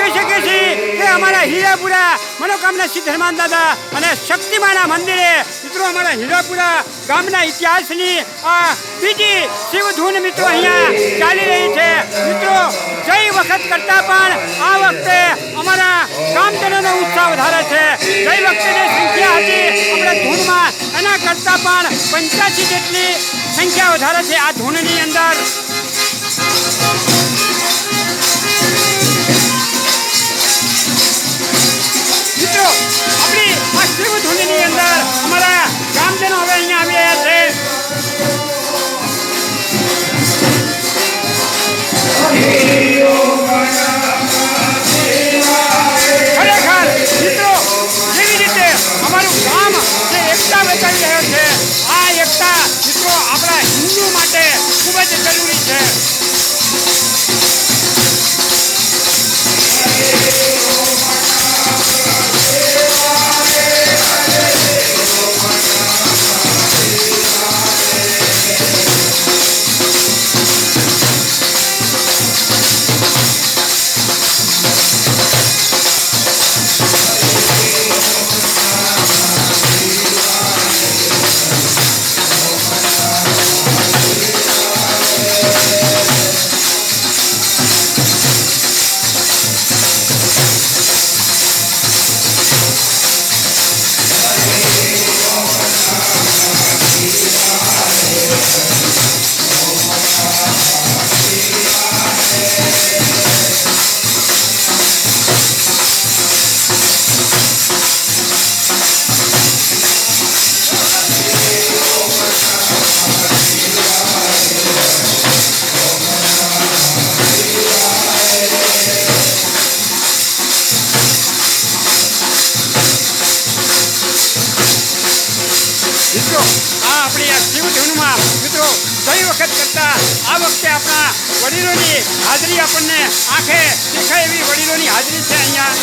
કહી શકીએ છીએ કે અમારા હીરાપુરા મનોકામના સિદ્ધ હનુમાન દાદા અને શક્તિમાના મંદિરે મિત્રો અમારા હીરાપુરા ગામના ઇતિહાસની આ બીજી શિવધૂન મિત્રો અહીંયા ચાલી રહી છે મિત્રો. ગઈ વખત કરતાં પણ આ વખતે અમારા ગામજનોનો ઉત્સાહ વધારે છે. ગઈ વખતે જે સંખ્યા હતી આપણા ધૂનમાં એના કરતાં પણ 85 જેટલી સંખ્યા વધારે છે આ ધૂનની અંદર. મિત્રો આપણી આ શિવધૂનની અંદર અમારા ગામજનો હવે અહીંયા આવી રહ્યા છે. ખરેખર મિત્રો જેવી રીતે અમારું ગામ જે એકતા બતાવી રહ્યો છે આ એકતા મિત્રો આપણા હિન્દુ માટે ખૂબ જ જરૂરી છે. મિત્રો આ આપણી આ શિવધૂનમાં મિત્રો ગઈ વખત કરતાં આ વખતે આપણા વડીલોની હાજરી આપણને આંખે દેખાય એવી વડીલોની હાજરી છે અહીંયા.